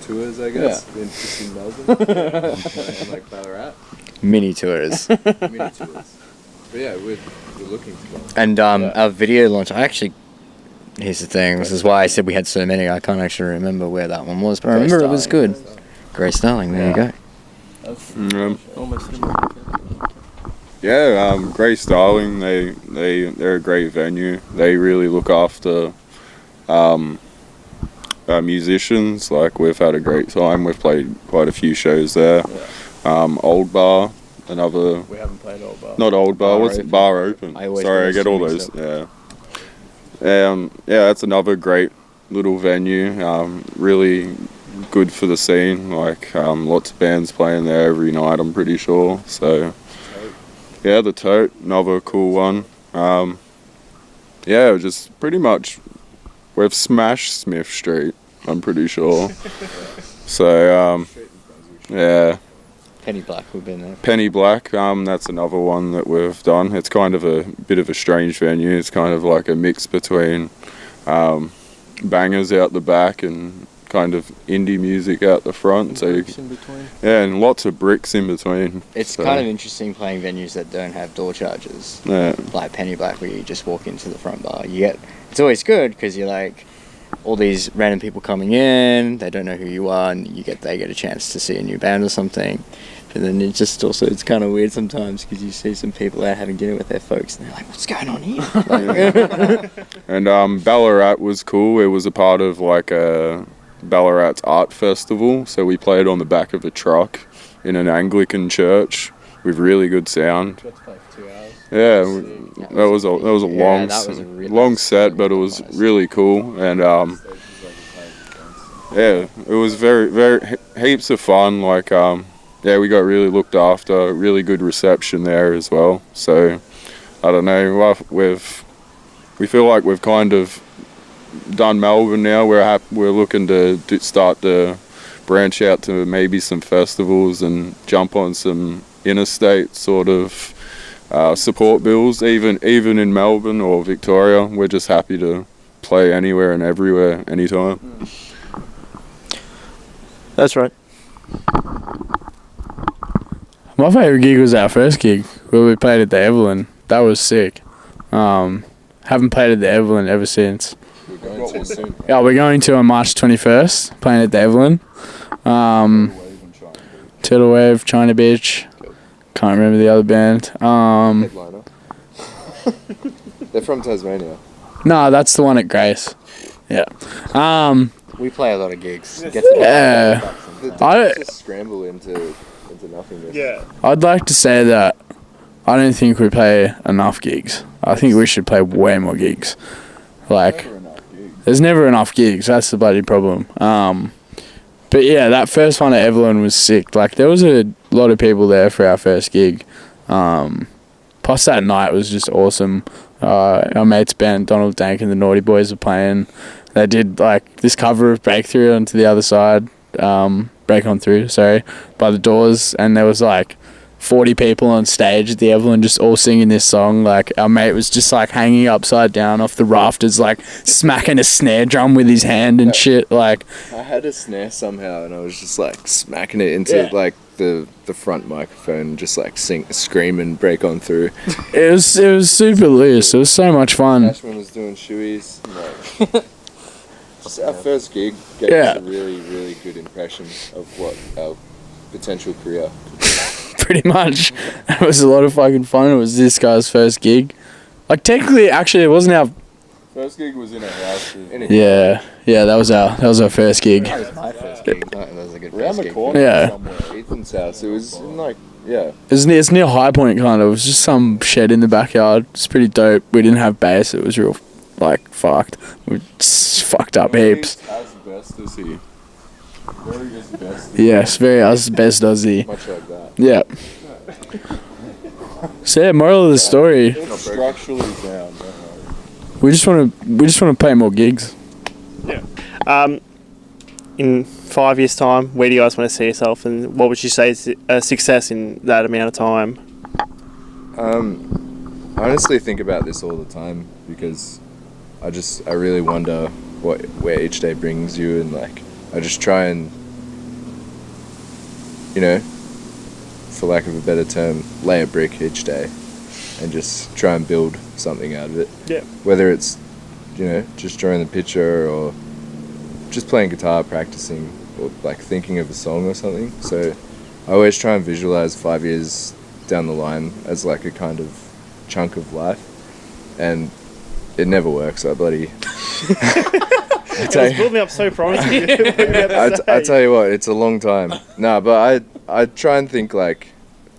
tours, I guess. Just in Melbourne and like Ballarat. Mini tours. Mini tours. But yeah, we're looking to go. And our video launch, here's the thing, this is why I said we had so many. I can't actually remember where that one was, but I remember it was good. Grace Starling, there you go. Almost. Grace Starling, they're a great venue. They really look after our musicians. Like, we've had a great time. We've played quite a few shows there. Old Bar, another. We haven't played Old Bar. Not Old Bar. What's it? Bar Open. Sorry, I get all those. That's another great little venue. Really good for the scene. Like, lots of bands playing there every night, I'm pretty sure. So, yeah, the Tote, another cool one. Just pretty much, we've smashed Smith Street, I'm pretty sure. So, Penny Black, we've been there. Penny Black, that's another one that we've done. It's kind of a bit of a strange venue. It's kind of like a mix between bangers out the back and kind of indie music out the front. So In between. yeah, and lots of bricks in between. It's So, kind of interesting playing venues that don't have door charges, yeah. like Penny Black, where you just walk into the front bar. It's always good because you're like all these random people coming in, they don't know who you are, and they get a chance to see a new band or something. But then it's kind of weird sometimes because you see some people out having dinner with their folks and they're like, what's going on here? And Ballarat was cool. It was a part of like Ballarat's art festival, so we played on the back of a truck in an Anglican church with really good sound. Yeah, that was a long set, but it was really cool, and yeah, it was very heaps of fun. Like yeah, we got really looked after, really good reception there as well. So I don't know, we feel like we've kind of done Melbourne now. We're looking to start to branch out to maybe some festivals and jump on some interstate sort of support bills. Even in Melbourne or Victoria, we're just happy to play anywhere and everywhere, anytime. That's right. My favourite gig was our first gig where we played at the Evelyn. That was sick. Haven't played at the Evelyn ever since. We're going to soon. Yeah, we're going to on March 21st, playing at the Evelyn. Turtle Wave, China Beach. Can't remember the other band. Headliner. They're from Tasmania. No, that's the one at Grace. Yeah. We play a lot of gigs. Yeah. I Just scramble into nothingness. Yeah. I'd like to say that I don't think we play enough gigs. I think we should play way more gigs. Like, there's never enough gigs. That's the bloody problem. But yeah, that first one at Evelyn was sick. Like, there was a lot of people there for our first gig. Plus that night was just awesome. Our mate's band, Donald Dank and the Naughty Boys, were playing. They did like this cover of Breakthrough onto the other side. Break On Through, sorry, by the Doors, and there was like 40 people on stage at the Evelyn just all singing this song. Like, our mate was just like hanging upside down off the rafters, like smacking a snare drum with his hand and shit. Like, I had a snare somehow, and I was just like smacking it into like the front microphone, just like scream and Break On Through. it was super loose. It was so much fun. Ashwin was doing shoeies. Like, just our first gig gave us a really, really good impression of what our potential career could be. Pretty much. It was a lot of fucking fun. It was this guy's first gig. Like, technically, actually, it wasn't our... First gig was in a house. Yeah, that was our first gig. That was my first gig. That was a good Around first the gig. corner Yeah. somewhere, Ethan's house. It was in like, yeah. It's near High Point, kind of. It was just some shed in the backyard. It's pretty dope. We didn't have bass. It was real, like, fucked. We just fucked up heaps. Asbestos-y. Very asbestos. Yes, very asbestos-y. Much like that. Yeah. So yeah, moral of the story: It's structurally sound. we just want to play more gigs. In 5 years' time, where do you guys want to see yourself, and what would you say is a success in that amount of time? I honestly think about this all the time because I really wonder where each day brings you, and like I just try and, you know, for lack of a better term, lay a brick each day and just try and build something out of it. Yeah. Whether it's, you know, just drawing the picture or just playing guitar, practicing, or like thinking of a song or something. So I always try and visualize 5 years down the line as like a kind of chunk of life, and it never works. I bloody It was building up so promising. I tell you what, it's a long time. Nah, but I try and think like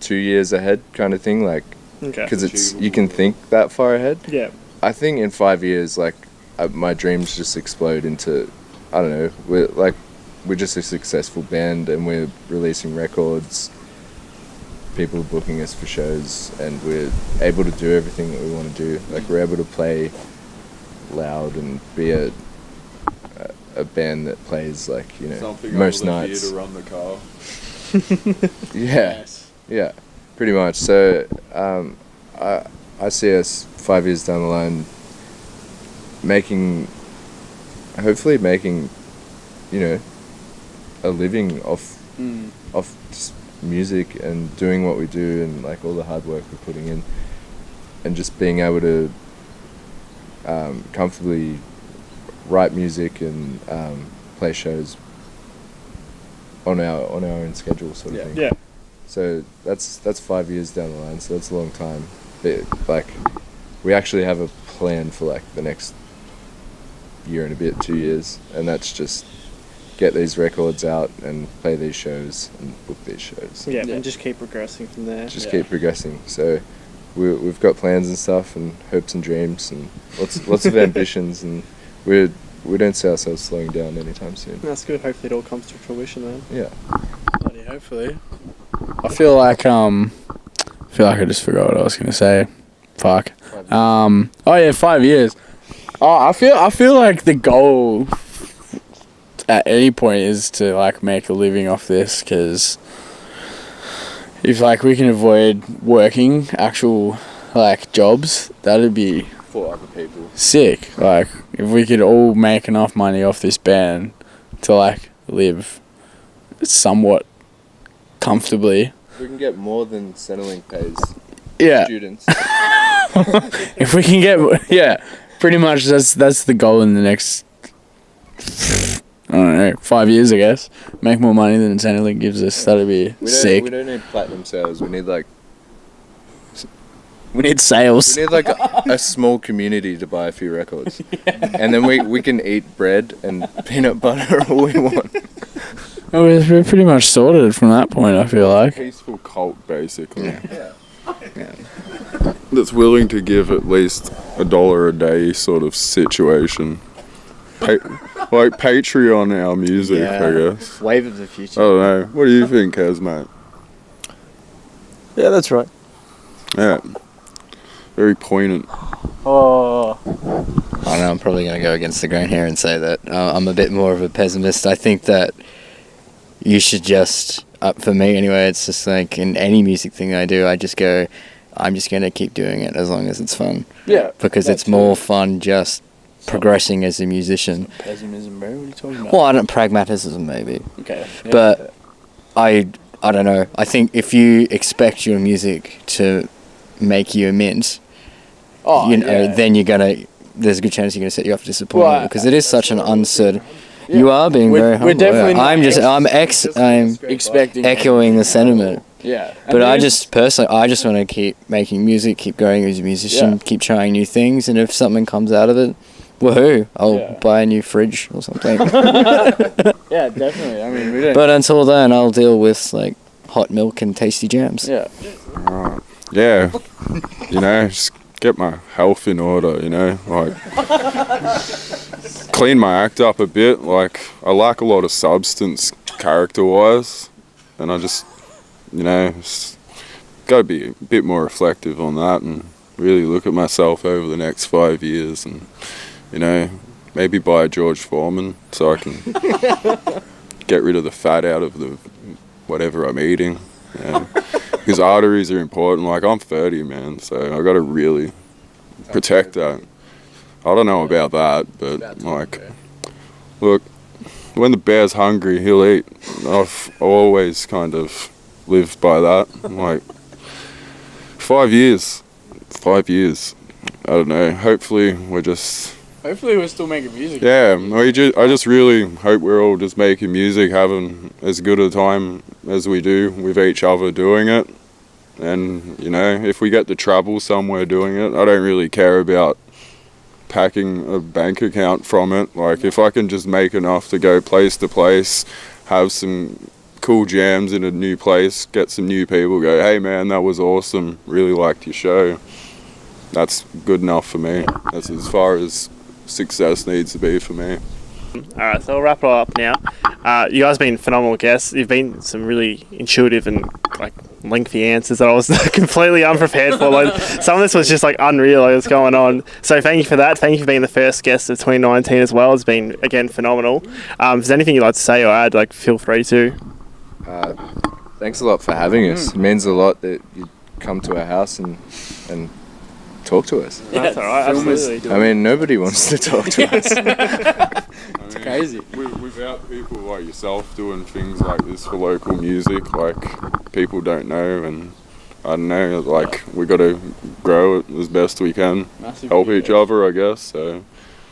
2 years ahead kind of thing, like, Okay. because you can think that far ahead. Yeah. I think in 5 years, like, my dreams just explode into, I don't know, we're just a successful band and we're releasing records. People are booking us for shows and we're able to do everything that we want to do. Like, we're able to play loud and be a band that plays, like, you know, Something most other than nights. beer to run the car. Yeah, yeah, pretty much. So I see us 5 years down the line hopefully making you know, a living off just music and doing what we do and like all the hard work we're putting in, and just being able to comfortably write music and play shows on our own schedule, sort of thing. Yeah. So that's 5 years down the line. So that's a long time. But like, we actually have a plan for like the next year and a bit, 2 years, and that's just get these records out and play these shows and book these shows. Yeah, and just keep progressing from there. Just keep progressing. So we've got plans and stuff and hopes and dreams and lots of ambitions, and we don't see ourselves slowing down anytime soon. That's good. Hopefully it all comes to fruition then. Yeah. Bloody hopefully. I feel like I just forgot what I was gonna say. Fuck. Oh yeah, 5 years. Oh, I feel like the goal at any point is to like make a living off this, because if like we can avoid working actual like jobs, that'd be For other people. sick. Like if we could all make enough money off this band to like live somewhat comfortably. We can get more than Centrelink pays Yeah. students. If we can get, yeah, pretty much that's the goal in the next, I don't know, 5 years, I guess. Make more money than Centrelink gives us. That'd be sick. We don't need platinum sales. We need like sales. we need like a small community to buy a few records, and then we can eat bread and peanut butter all we want. Oh, we're pretty much sorted from that point, I feel like. Peaceful cult, basically. Yeah. That's willing to give at least $1 a day sort of situation. Like Patreon our music, I guess. Wave of the future. I don't know. What do you think, Kaz, mate? Yeah, that's right. Yeah. Very poignant. Oh. I know I'm probably going to go against the grain here and say that I'm a bit more of a pessimist. I think that you should just, for me anyway, it's just like in any music thing I do, I just go, I'm just going to keep doing it as long as it's fun. Yeah. Because it's more fun just progressing as a musician. Pessimism, bro. What are you talking about? Well, I don't, pragmatism maybe. Okay. Yeah. But I don't know. I think if you expect your music to make you a mint, then you're going to, there's a good chance you're going to set you up for disappointment, Well, because it is such an uncertain. You are being very humble. We're definitely not I'm expecting echoing the sentiment. Yeah. But I just personally, I just want to keep making music, keep going as a musician, keep trying new things, and if something comes out of it, woohoo! I'll buy a new fridge or something. Yeah, definitely. I mean, we don't. But until then, I'll deal with like hot milk and tasty jams. Yeah. Right. Yeah. You know, just get my health in order, you know, like clean my act up a bit. Like I lack a lot of substance character-wise, and I just, you know, gotta be a bit more reflective on that and really look at myself over the next 5 years, and you know, maybe buy a George Foreman so I can get rid of the fat out of the whatever I'm eating. Yeah. Because arteries are important. Like I'm 30, man, so I gotta really protect that. I don't know about that, but like, look, when the bear's hungry, he'll eat. I've always kind of lived by that. Like 5 years. I don't know. Hopefully we're still making music. Yeah, I just really hope we're all just making music, having as good a time as we do with each other doing it. And, you know, if we get to travel somewhere doing it, I don't really care about packing a bank account from it. Like, if I can just make enough to go place to place, have some cool jams in a new place, get some new people, go, hey man, that was awesome, really liked your show. That's good enough for me. That's as far as success needs to be for me. Alright, so we'll wrap it all up now. You guys have been phenomenal guests. You've been some really intuitive and like lengthy answers that I was completely unprepared for. Like, some of this was just like unreal, like, what's going on. So thank you for that. Thank you for being the first guest of 2019 as well. It's been, again, phenomenal. If there's anything you'd like to say or add, like, feel free to. Thanks a lot for having us. It means a lot that you come to our house and talk to us. That's alright, absolutely. I mean, nobody wants to talk to us. It's crazy. Without people like yourself doing things like this for local music, like people don't know, and I don't know, like we got to grow it as best we can, Massive help kudos. each other, I guess. So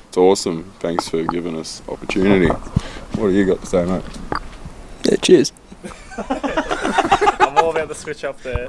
it's awesome. Thanks for giving us opportunity. What do you got to say, mate? Yeah, cheers. I'm all about the switch up there.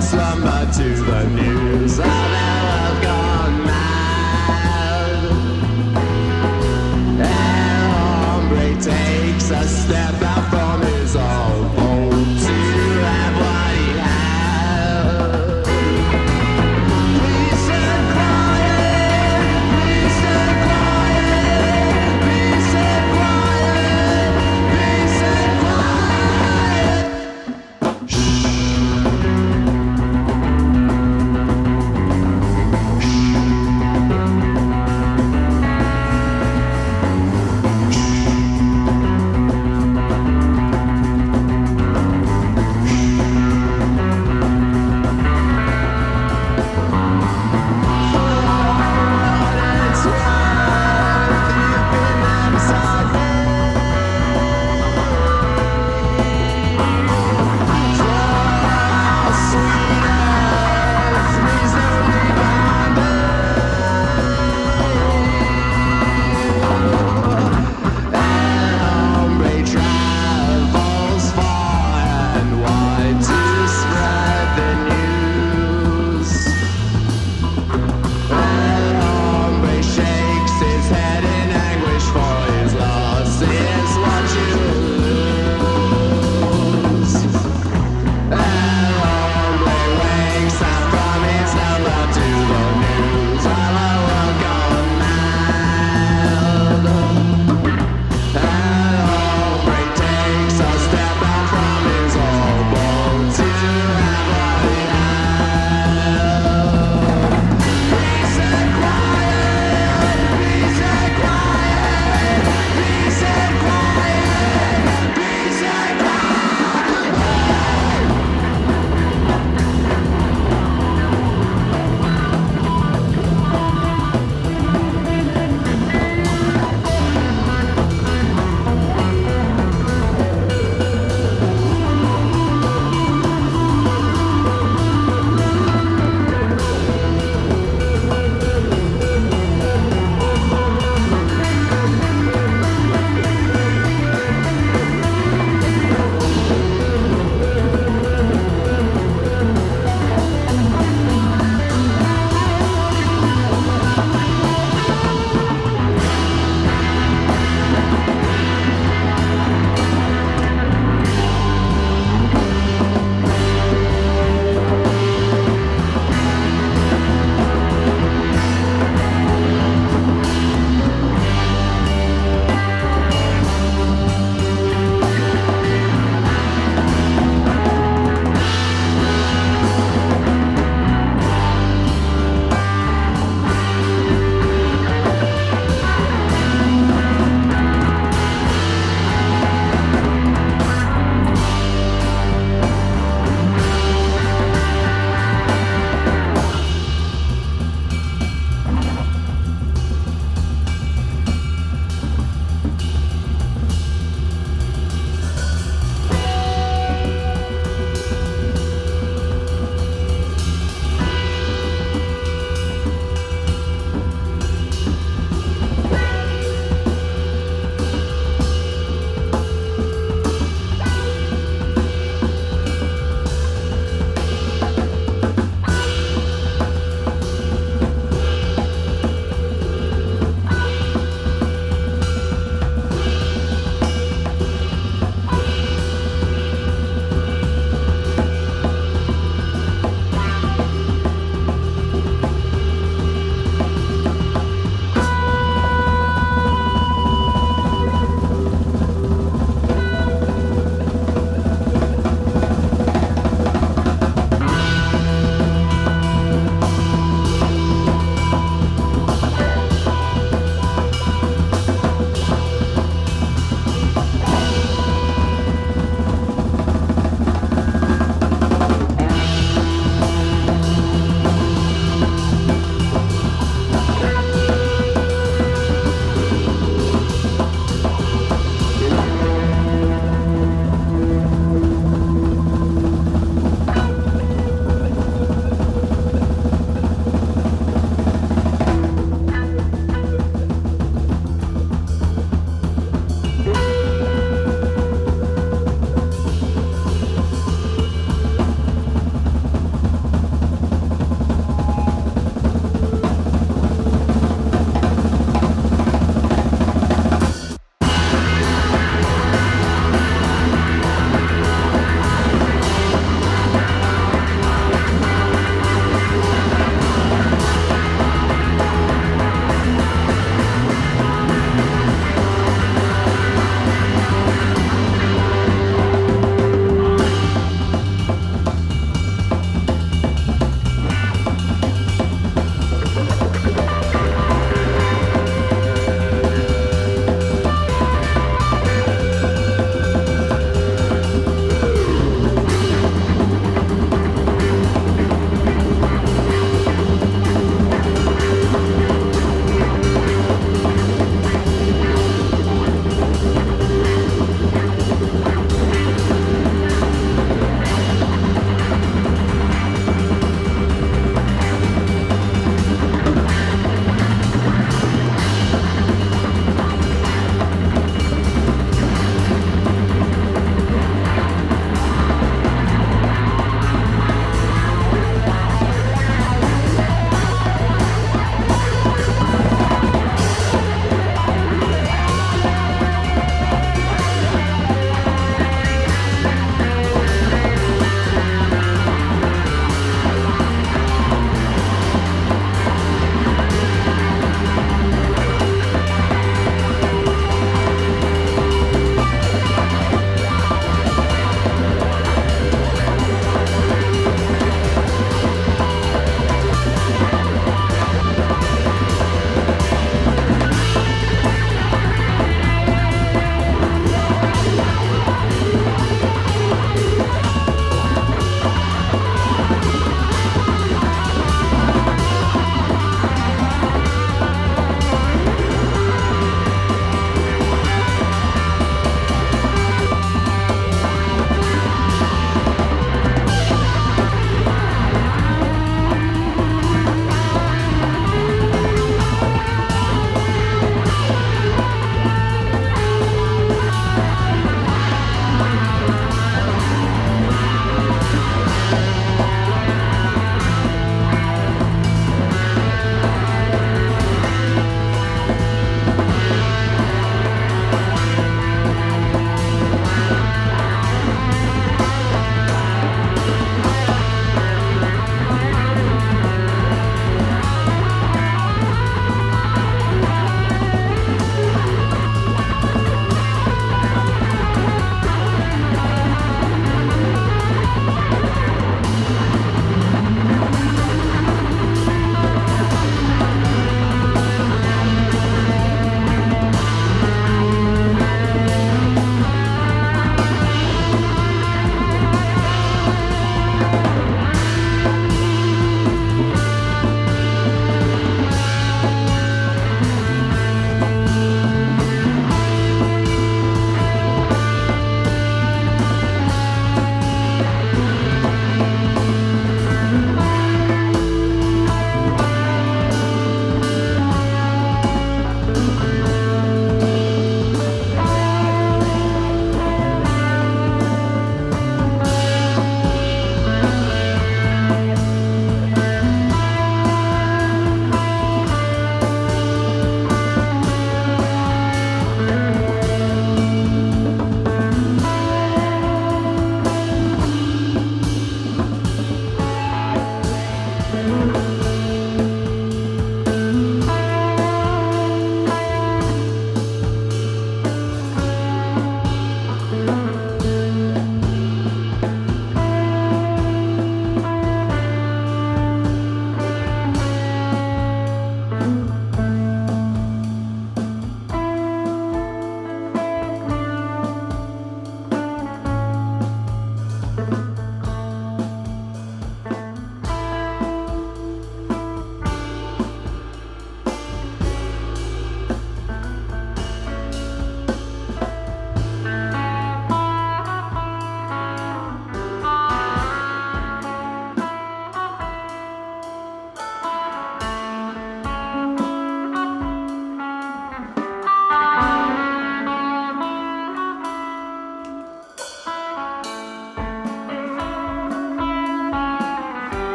Slumber to the news of love gone mad. El hombre takes a step